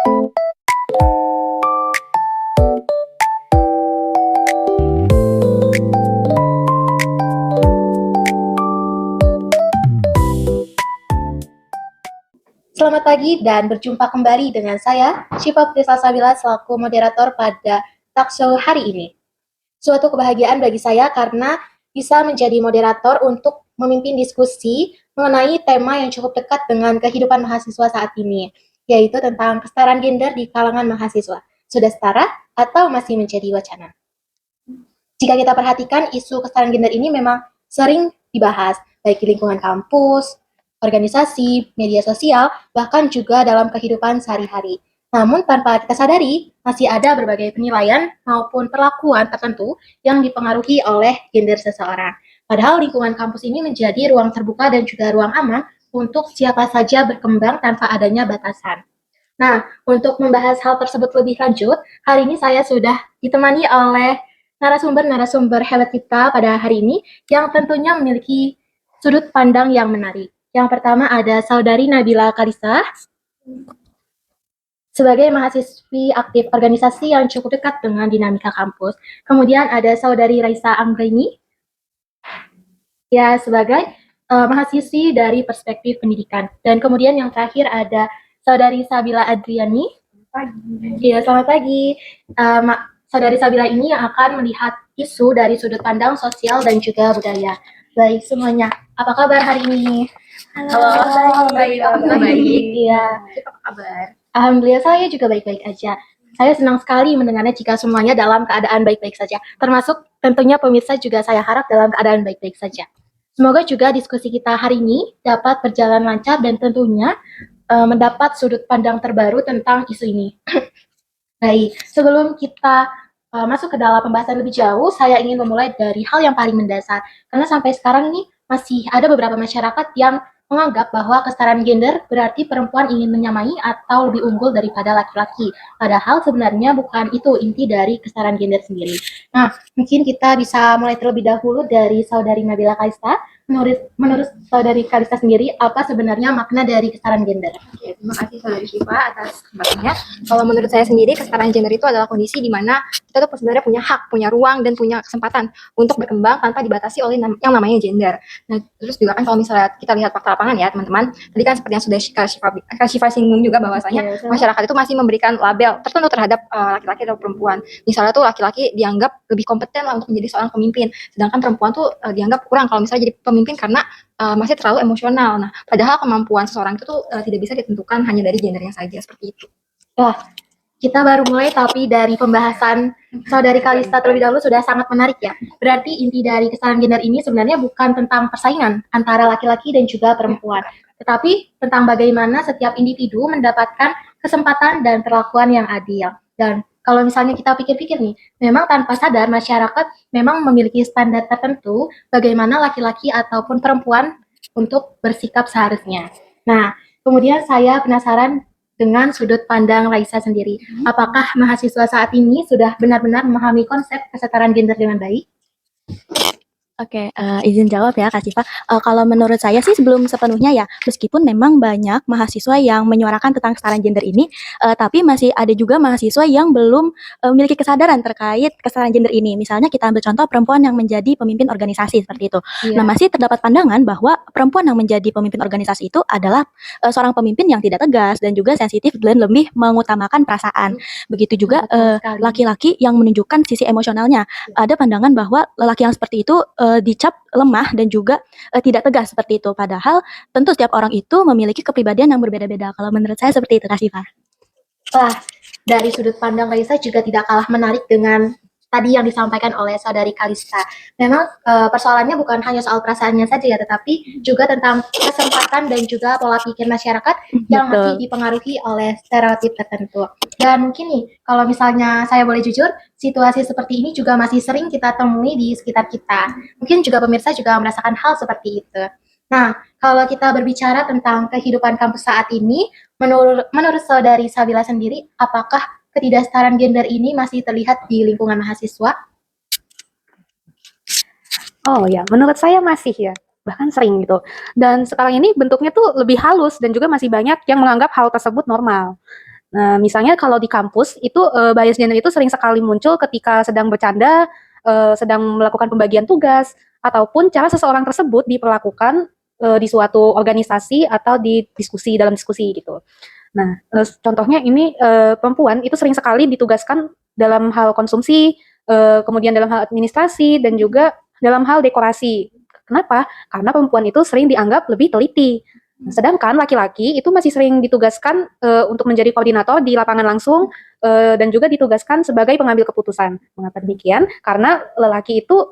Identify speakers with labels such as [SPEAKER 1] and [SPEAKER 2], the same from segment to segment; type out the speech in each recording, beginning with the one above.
[SPEAKER 1] Selamat pagi dan berjumpa kembali dengan saya, Syifa Putri Salsabila selaku moderator pada talk show hari ini. Suatu kebahagiaan bagi saya karena bisa menjadi moderator untuk memimpin diskusi mengenai tema yang cukup dekat dengan kehidupan mahasiswa saat ini, yaitu tentang kesetaraan gender di kalangan mahasiswa. Sudah setara atau masih menjadi wacana? Jika kita perhatikan, isu kesetaraan gender ini memang sering dibahas, baik di lingkungan kampus, organisasi, media sosial, bahkan juga dalam kehidupan sehari-hari. Namun tanpa kita sadari, masih ada berbagai penilaian maupun perlakuan tertentu yang dipengaruhi oleh gender seseorang. Padahal lingkungan kampus ini menjadi ruang terbuka dan juga ruang aman untuk siapa saja berkembang tanpa adanya batasan. Nah, untuk membahas hal tersebut lebih lanjut, hari ini saya sudah ditemani oleh narasumber hebat kita pada hari ini yang tentunya memiliki sudut pandang yang menarik. Yang pertama ada Saudari Nabila Kalisa, sebagai mahasiswi aktif organisasi yang cukup dekat dengan dinamika kampus. Kemudian ada Saudari Raisa Anggraini, ya sebagai mahasiswi dari perspektif pendidikan. Dan kemudian yang terakhir ada Saudari Sabila Adriani. Ya, selamat pagi. Saudari Sabila ini yang akan melihat isu dari sudut pandang sosial dan juga budaya. Baik semuanya, apa kabar hari ini?
[SPEAKER 2] Halo, baik.
[SPEAKER 1] Iya.
[SPEAKER 2] Apa kabar?
[SPEAKER 1] Alhamdulillah saya juga baik-baik aja. Saya senang sekali mendengarnya jika semuanya dalam keadaan baik-baik saja. Termasuk tentunya pemirsa juga saya harap dalam keadaan baik-baik saja. Semoga juga diskusi kita hari ini dapat berjalan lancar dan tentunya mendapat sudut pandang terbaru tentang isu ini. Baik, sebelum kita masuk ke dalam pembahasan lebih jauh, saya ingin memulai dari hal yang paling mendasar. Karena sampai sekarang ini masih ada beberapa masyarakat yang menganggap bahwa kesetaraan gender berarti perempuan ingin menyamai atau lebih unggul daripada laki-laki. Padahal sebenarnya bukan itu inti dari kesetaraan gender sendiri. Nah, mungkin kita bisa mulai terlebih dahulu dari Saudari Nabila Kalista. Menurut Saudari Kalista sendiri, apa sebenarnya makna dari kesetaraan gender?
[SPEAKER 2] Oke, terima kasih Saudari Syifa atas kesempatannya. Kalau menurut saya sendiri, kesetaraan gender itu adalah kondisi di mana kita tuh sebenarnya punya hak, punya ruang, dan punya kesempatan untuk berkembang tanpa dibatasi oleh yang namanya gender. Nah, terus juga kan kalau misalnya kita lihat fakta lapangan ya teman-teman, tadi kan seperti yang sudah Kak Syifa singgung juga bahwasanya masyarakat itu masih memberikan label tertentu terhadap laki-laki atau perempuan. Misalnya tuh laki-laki dianggap lebih kompeten lah untuk menjadi seorang pemimpin, sedangkan perempuan tuh dianggap kurang kalau misalnya jadi pemimpin karena masih terlalu emosional. Nah, padahal kemampuan seseorang itu tuh tidak bisa ditentukan hanya dari gendernya saja, seperti itu.
[SPEAKER 1] Wah, kita baru mulai tapi dari pembahasan Saudari Kalista terlebih dahulu sudah sangat menarik ya. Berarti inti dari kesetaraan gender ini sebenarnya bukan tentang persaingan antara laki-laki dan juga perempuan, tetapi tentang bagaimana setiap individu mendapatkan kesempatan dan perlakuan yang adil. Dan kalau misalnya kita pikir-pikir nih, memang tanpa sadar masyarakat memang memiliki standar tertentu bagaimana laki-laki ataupun perempuan untuk bersikap seharusnya. Nah, kemudian saya penasaran dengan sudut pandang Raisa sendiri. Apakah mahasiswa saat ini sudah benar-benar memahami konsep kesetaraan gender dengan baik?
[SPEAKER 3] Oke, izin jawab ya Kak Syifa. Kalau menurut saya sih belum sepenuhnya ya, meskipun memang banyak mahasiswa yang menyuarakan tentang kesetaraan gender ini, tapi masih ada juga mahasiswa yang belum memiliki kesadaran terkait kesetaraan gender ini. Misalnya kita ambil contoh perempuan yang menjadi pemimpin organisasi seperti itu. Nah, masih terdapat pandangan bahwa perempuan yang menjadi pemimpin organisasi itu adalah seorang pemimpin yang tidak tegas dan juga sensitif dan lebih mengutamakan perasaan. Begitu juga laki-laki yang menunjukkan sisi emosionalnya. Ada pandangan bahwa lelaki yang seperti itu dicap lemah dan juga tidak tegas seperti itu. Padahal tentu setiap orang itu memiliki kepribadian yang berbeda-beda. Kalau menurut saya seperti itu, Kak Syifa.
[SPEAKER 1] Wah, dari sudut pandang Raisa juga tidak kalah menarik dengan tadi yang disampaikan oleh Saudari Kalista. Memang persoalannya bukan hanya soal perasaannya saja ya, tetapi juga tentang kesempatan dan juga pola pikir masyarakat yang masih dipengaruhi oleh stereotip tertentu. Dan mungkin nih, kalau misalnya saya boleh jujur, situasi seperti ini juga masih sering kita temui di sekitar kita. Mungkin juga pemirsa juga merasakan hal seperti itu. Nah, kalau kita berbicara tentang kehidupan kampus saat ini, menurut Saudari Sabila sendiri, apakah ketidaksetaraan gender ini masih terlihat di lingkungan mahasiswa?
[SPEAKER 4] Oh ya, menurut saya masih ya, bahkan sering gitu. Dan sekarang ini bentuknya tuh lebih halus dan juga masih banyak yang menganggap hal tersebut normal. Nah, misalnya kalau di kampus itu bias gender itu sering sekali muncul ketika sedang bercanda, sedang melakukan pembagian tugas, ataupun cara seseorang tersebut diperlakukan di suatu organisasi atau di diskusi dalam diskusi gitu. Nah, contohnya ini perempuan itu sering sekali ditugaskan dalam hal konsumsi, kemudian dalam hal administrasi dan juga dalam hal dekorasi. Kenapa? Karena perempuan itu sering dianggap lebih teliti. Nah, sedangkan laki-laki itu masih sering ditugaskan untuk menjadi koordinator di lapangan langsung dan juga ditugaskan sebagai pengambil keputusan. Mengapa demikian? Karena lelaki itu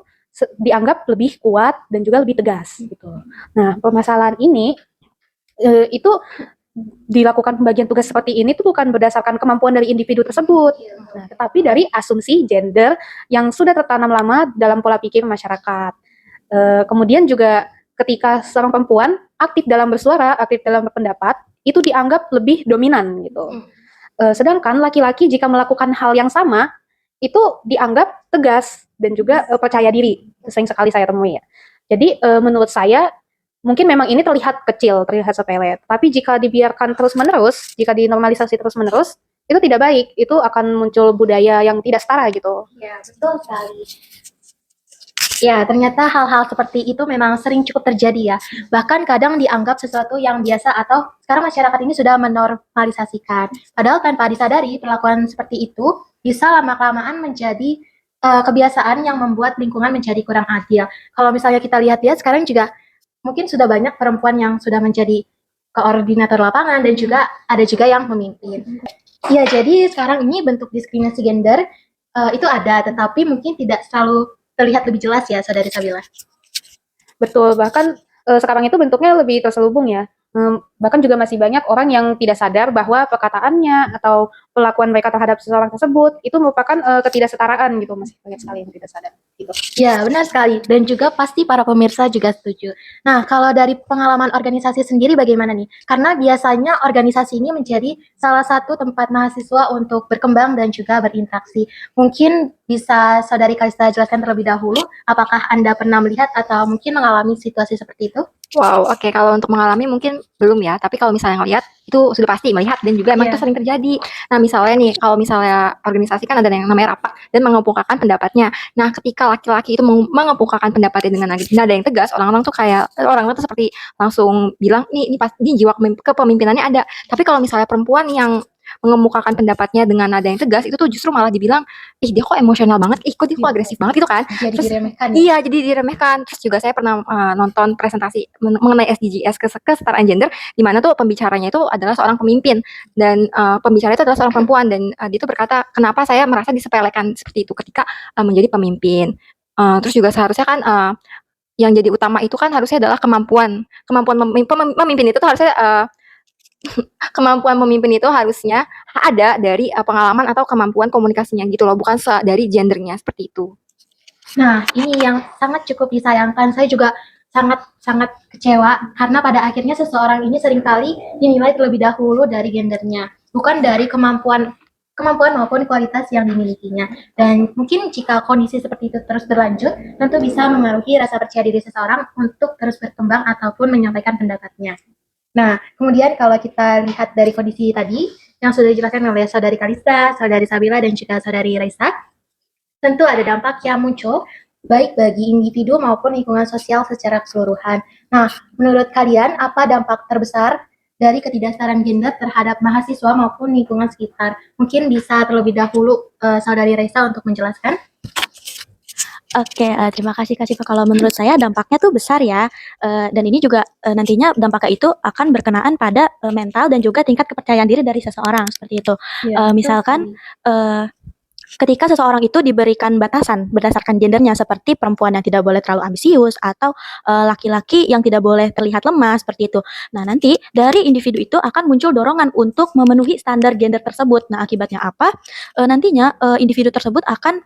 [SPEAKER 4] dianggap lebih kuat dan juga lebih tegas gitu. Nah, permasalahan ini itu dilakukan pembagian tugas seperti ini tuh bukan berdasarkan kemampuan dari individu tersebut, nah, tetapi dari asumsi gender yang sudah tertanam lama dalam pola pikir masyarakat. Kemudian juga ketika seorang perempuan aktif dalam bersuara, aktif dalam berpendapat, itu dianggap lebih dominan gitu. Sedangkan laki-laki jika melakukan hal yang sama, itu dianggap tegas dan juga percaya diri. Sering sekali saya temui ya. Jadi menurut saya mungkin memang ini terlihat kecil, terlihat sepele. Tapi jika dibiarkan terus-menerus, jika dinormalisasi terus-menerus, itu tidak baik. Itu akan muncul budaya yang tidak setara gitu.
[SPEAKER 1] Ya, betul sekali. Ya, ternyata hal-hal seperti itu memang sering cukup terjadi ya. Bahkan kadang dianggap sesuatu yang biasa atau sekarang masyarakat ini sudah menormalisasikan. Padahal tanpa disadari, perlakuan seperti itu bisa lama-kelamaan menjadi kebiasaan yang membuat lingkungan menjadi kurang adil. Kalau misalnya kita lihat ya, sekarang juga mungkin sudah banyak perempuan yang sudah menjadi koordinator lapangan dan juga ada juga yang memimpin. Ya, jadi sekarang ini bentuk diskriminasi gender itu ada, tetapi mungkin tidak selalu terlihat lebih jelas ya, Saudari Sabila.
[SPEAKER 4] Betul, bahkan sekarang itu bentuknya lebih terselubung ya. Bahkan juga masih banyak orang yang tidak sadar bahwa perkataannya atau perlakuan mereka terhadap seseorang tersebut itu merupakan ketidaksetaraan gitu, masih banyak sekali yang tidak sadar gitu.
[SPEAKER 1] Ya, benar sekali. Dan juga pasti para pemirsa juga setuju. Nah, kalau dari pengalaman organisasi sendiri bagaimana nih? Karena biasanya organisasi ini menjadi salah satu tempat mahasiswa untuk berkembang dan juga berinteraksi. Mungkin bisa Saudari Kalista jelaskan terlebih dahulu, apakah Anda pernah melihat atau mungkin mengalami situasi seperti itu?
[SPEAKER 2] Wow, oke. Kalau untuk mengalami mungkin belum ya, tapi kalau misalnya ngelihat itu sudah pasti melihat dan juga emang
[SPEAKER 1] Iya.
[SPEAKER 2] itu sering terjadi. Nah, misalnya nih, kalau misalnya organisasi kan ada yang namanya rapat dan mengemukakan pendapatnya. Nah, ketika laki-laki itu mengemukakan pendapatnya dengan nada yang tegas, orang-orang tuh kayak orang-orang tuh seperti langsung bilang, ini pasti jiwa kepemimpinannya ada. Tapi kalau misalnya perempuan yang mengemukakan pendapatnya dengan nada yang tegas, itu tuh justru malah dibilang, ih dia kok emosional banget, ih kok dia kok agresif banget gitu kan.
[SPEAKER 1] Jadi
[SPEAKER 2] Terus
[SPEAKER 1] diremehkan ya?
[SPEAKER 2] iya, jadi diremehkan. Terus juga saya pernah nonton presentasi mengenai SDGs kesetaraan gender, di mana tuh pembicaranya itu adalah seorang pemimpin dan pembicara itu adalah seorang perempuan dan dia tuh berkata, kenapa saya merasa disepelekan seperti itu ketika menjadi pemimpin. Terus juga seharusnya kan yang jadi utama itu kan harusnya adalah kemampuan memimpin itu tuh harusnya kemampuan memimpin itu harusnya ada dari pengalaman atau kemampuan komunikasinya gitu loh, bukan dari gendernya seperti itu.
[SPEAKER 1] Nah, ini yang sangat cukup disayangkan. Saya juga sangat kecewa karena pada akhirnya seseorang ini seringkali dinilai terlebih dahulu dari gendernya, bukan dari kemampuan maupun kualitas yang dimilikinya. Dan mungkin jika kondisi seperti itu terus berlanjut, tentu bisa mengaruhi rasa percaya diri seseorang untuk terus berkembang ataupun menyampaikan pendapatnya. Nah, kemudian kalau kita lihat dari kondisi tadi yang sudah dijelaskan oleh Saudari Kalista, Saudari Sabila, dan juga Saudari Raisa, tentu ada dampak yang muncul baik bagi individu maupun lingkungan sosial secara keseluruhan. Nah, menurut kalian apa dampak terbesar dari ketidaksetaraan gender terhadap mahasiswa maupun lingkungan sekitar? Mungkin bisa terlebih dahulu Saudari Raisa untuk menjelaskan.
[SPEAKER 3] Oke, terima kasih Kak Siva. Kalau menurut saya dampaknya tuh besar ya, dan ini juga nantinya dampaknya itu akan berkenaan pada mental dan juga tingkat kepercayaan diri dari seseorang seperti itu.
[SPEAKER 1] Ya,
[SPEAKER 3] Misalkan ketika seseorang itu diberikan batasan berdasarkan gendernya seperti perempuan yang tidak boleh terlalu ambisius atau laki-laki yang tidak boleh terlihat lemah seperti itu. Nah, nanti dari individu itu akan muncul dorongan untuk memenuhi standar gender tersebut. Nah, akibatnya apa? Nantinya individu tersebut akan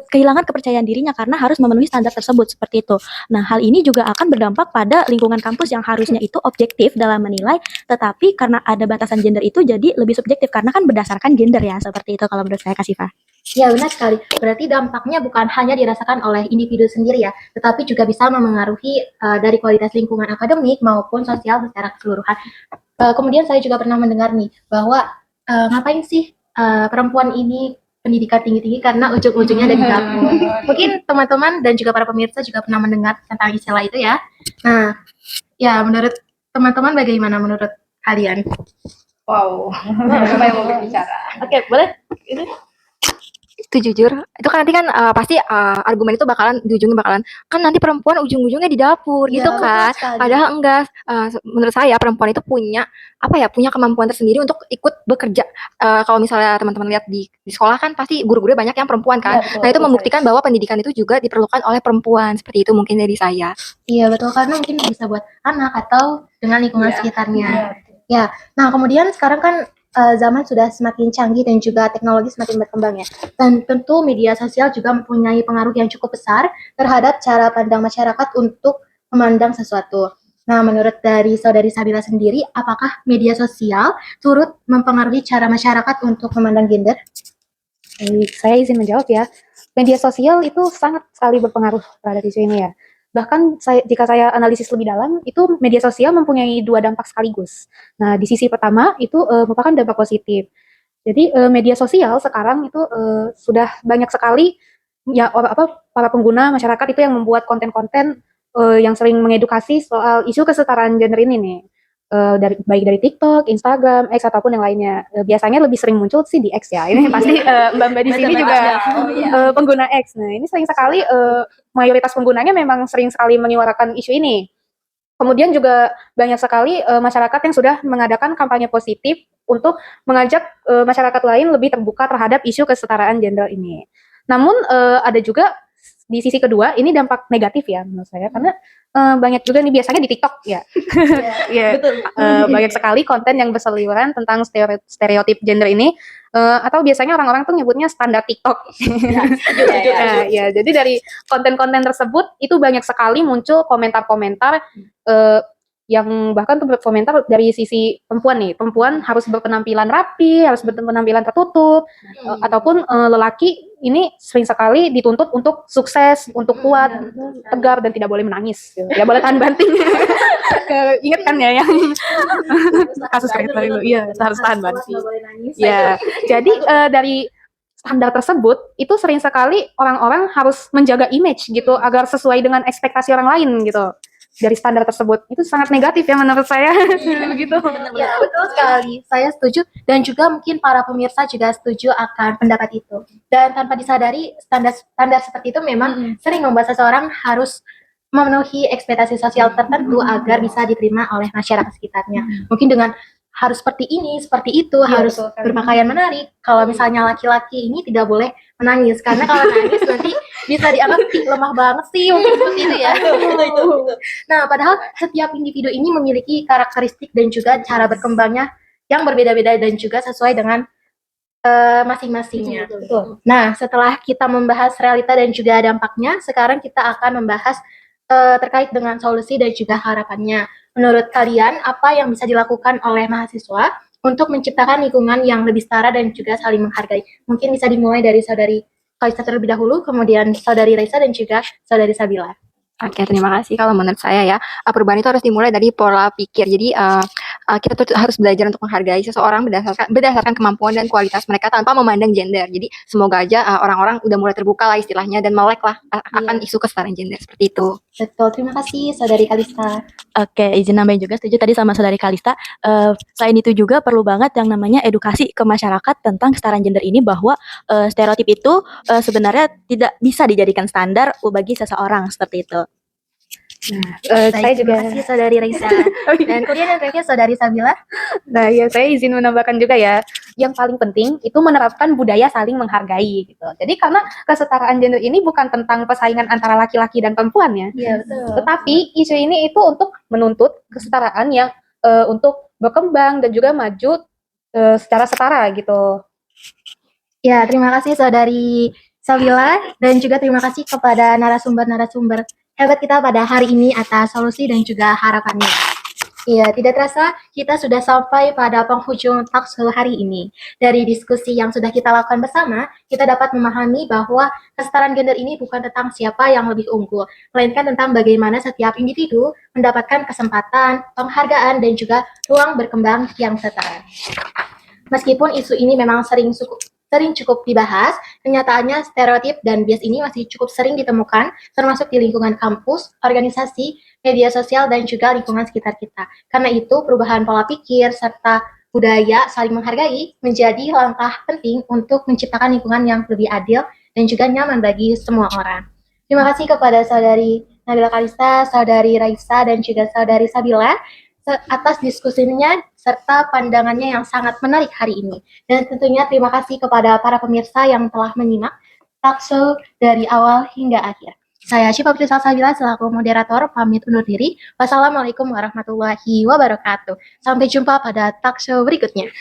[SPEAKER 3] kehilangan kepercayaan dirinya karena harus memenuhi standar tersebut seperti itu. Nah, hal ini juga akan berdampak pada lingkungan kampus yang harusnya itu objektif dalam menilai, tetapi karena ada batasan gender itu jadi lebih subjektif karena kan berdasarkan gender ya, seperti itu kalau menurut saya Kak Siva.
[SPEAKER 1] Ya, benar sekali. Berarti dampaknya bukan hanya dirasakan oleh individu sendiri ya, tetapi juga bisa memengaruhi dari kualitas lingkungan akademik maupun sosial secara keseluruhan. Kemudian saya juga pernah mendengar nih bahwa ngapain sih perempuan ini pendidikan tinggi-tinggi karena ujung-ujungnya ada di dapur. Mungkin teman-teman dan juga para pemirsa juga pernah mendengar tentang istilah itu ya. Nah, ya menurut teman-teman bagaimana menurut kalian?
[SPEAKER 4] Wow, siapa yang mau berbicara?
[SPEAKER 1] Oke, boleh? Ini
[SPEAKER 2] Itu jujur, itu kan nanti kan pasti argumen itu bakalan di ujungnya bakalan kan nanti perempuan ujung-ujungnya di dapur
[SPEAKER 1] Iya,
[SPEAKER 2] gitu
[SPEAKER 1] betul
[SPEAKER 2] kan.
[SPEAKER 1] sekali.
[SPEAKER 2] Padahal enggak, menurut saya perempuan itu punya apa ya, punya kemampuan tersendiri untuk ikut bekerja. Kalau misalnya teman-teman lihat di sekolah kan pasti guru-guru banyak yang perempuan kan.
[SPEAKER 1] Iya, betul,
[SPEAKER 2] Nah, itu
[SPEAKER 1] betul
[SPEAKER 2] membuktikan bahwa pendidikan itu juga diperlukan oleh perempuan. Seperti itu mungkin dari saya.
[SPEAKER 1] Iya betul, karena mungkin bisa buat anak atau dengan lingkungan
[SPEAKER 4] Iya.
[SPEAKER 1] sekitarnya. Ya, nah kemudian sekarang kan zaman sudah semakin canggih dan juga teknologi semakin berkembang ya. Dan tentu media sosial juga mempunyai pengaruh yang cukup besar terhadap cara pandang masyarakat untuk memandang sesuatu. Nah, menurut dari Saudari Sabila sendiri, apakah media sosial turut mempengaruhi cara masyarakat untuk memandang gender?
[SPEAKER 4] Baik, saya izin menjawab ya. Media sosial itu sangat sekali berpengaruh terhadap isu ini ya. Bahkan jika saya analisis lebih dalam, itu media sosial mempunyai dua dampak sekaligus. Nah, di sisi pertama itu merupakan dampak positif. Jadi media sosial sekarang itu sudah banyak sekali ya para pengguna masyarakat itu yang membuat konten-konten yang sering mengedukasi soal isu kesetaraan gender ini nih. Baik dari TikTok, Instagram, X ataupun yang lainnya. Biasanya lebih sering muncul sih di X ya. Ini pasti Mbak-mbak di sini juga pengguna X. Nah, ini sering sekali mayoritas penggunanya memang sering sekali menyuarakan isu ini. Kemudian juga banyak sekali masyarakat yang sudah mengadakan kampanye positif untuk mengajak masyarakat lain lebih terbuka terhadap isu kesetaraan gender ini. Namun ada juga di sisi kedua ini dampak negatif ya menurut saya karena banyak juga nih biasanya di TikTok ya. Ya, banyak sekali konten yang berseliweran tentang stereotip gender ini atau biasanya orang-orang tuh nyebutnya standar TikTok. Nah, ya, jadi dari konten-konten tersebut itu banyak sekali muncul komentar-komentar yang bahkan tuh komentar dari sisi perempuan nih, perempuan harus berpenampilan rapi, harus berpenampilan tertutup, ataupun lelaki ini sering sekali dituntut untuk sukses, untuk kuat, tegar dan tidak boleh menangis, tidak boleh tahan banting. Ingat kan ya yang kasus kayak itu, iya harus tahan banting. Ya, jadi dari standar tersebut itu sering sekali orang-orang harus menjaga image gitu agar sesuai dengan ekspektasi orang lain gitu. Dari standar tersebut itu sangat negatif ya menurut saya. Begitu.
[SPEAKER 1] Ya, betul sekali. Saya setuju dan juga mungkin para pemirsa juga setuju akan pendapat itu. Dan tanpa disadari standar seperti itu memang sering membuat seseorang harus memenuhi ekspektasi sosial tertentu agar bisa diterima oleh masyarakat sekitarnya. Mungkin dengan harus seperti ini, seperti itu, harus berpakaian menarik. Kalau misalnya laki-laki ini tidak boleh menangis karena kalau nangis nanti bisa dianggap lemah banget sih mungkin seperti itu ya. Nah, padahal setiap individu ini memiliki karakteristik dan juga cara berkembangnya yang berbeda-beda dan juga sesuai dengan masing-masingnya. Nah, setelah kita membahas realita dan juga dampaknya, sekarang kita akan membahas terkait dengan solusi dan juga harapannya. Menurut kalian, apa yang bisa dilakukan oleh mahasiswa untuk menciptakan lingkungan yang lebih setara dan juga saling menghargai? Mungkin bisa dimulai dari Saudari Kalista terlebih dahulu, kemudian Saudari Raisa dan juga Saudari Sabila.
[SPEAKER 2] Oke, terima kasih. Kalau menurut saya ya, perubahan itu harus dimulai dari pola pikir. Jadi kita tuh harus belajar untuk menghargai seseorang berdasarkan kemampuan dan kualitas mereka tanpa memandang gender. Jadi semoga aja orang-orang udah mulai terbuka lah istilahnya dan melek lah akan isu kesetaraan gender seperti itu.
[SPEAKER 1] Betul, terima kasih Saudari Kalista.
[SPEAKER 3] Oke, izin nambahin juga setuju tadi sama Saudari Kalista. Selain itu juga perlu banget yang namanya edukasi ke masyarakat tentang kesetaraan gender ini bahwa stereotip itu sebenarnya tidak bisa dijadikan standar bagi seseorang seperti itu.
[SPEAKER 4] Nah,
[SPEAKER 1] Terima
[SPEAKER 4] saya juga
[SPEAKER 1] kasih Saudari Raisa. Dan kemudian yang terakhir Saudari Sabila.
[SPEAKER 4] Nah, ya saya izin menambahkan juga ya, yang paling penting itu menerapkan budaya saling menghargai gitu. Jadi karena kesetaraan gender ini bukan tentang persaingan antara laki-laki dan perempuan ya.
[SPEAKER 1] Iya, betul.
[SPEAKER 4] Tetapi isu ini itu untuk menuntut kesetaraan yang untuk berkembang dan juga maju secara setara gitu.
[SPEAKER 1] Ya, terima kasih Saudari Sabila dan juga terima kasih kepada narasumber-narasumber hebat kita pada hari ini atas solusi dan juga harapannya. Iya, tidak terasa kita sudah sampai pada penghujung talkshow hari ini. Dari diskusi yang sudah kita lakukan bersama, kita dapat memahami bahwa kesetaraan gender ini bukan tentang siapa yang lebih unggul, melainkan tentang bagaimana setiap individu mendapatkan kesempatan, penghargaan, dan juga ruang berkembang yang setara. Meskipun isu ini memang sering cukup dibahas, kenyataannya stereotip dan bias ini masih cukup sering ditemukan, termasuk di lingkungan kampus, organisasi, media sosial, dan juga lingkungan sekitar kita. Karena itu, perubahan pola pikir serta budaya saling menghargai menjadi langkah penting untuk menciptakan lingkungan yang lebih adil dan juga nyaman bagi semua orang. Terima kasih kepada Saudari Nabila Kalista, Saudari Raisa, dan juga Saudari Sabila atas diskusinya serta pandangannya yang sangat menarik hari ini. Dan tentunya terima kasih kepada para pemirsa yang telah menyimak talkshow dari awal hingga akhir. Saya Syifa Putri Salsabila selaku moderator pamit undur diri. Wassalamualaikum warahmatullahi wabarakatuh. Sampai jumpa pada talkshow berikutnya.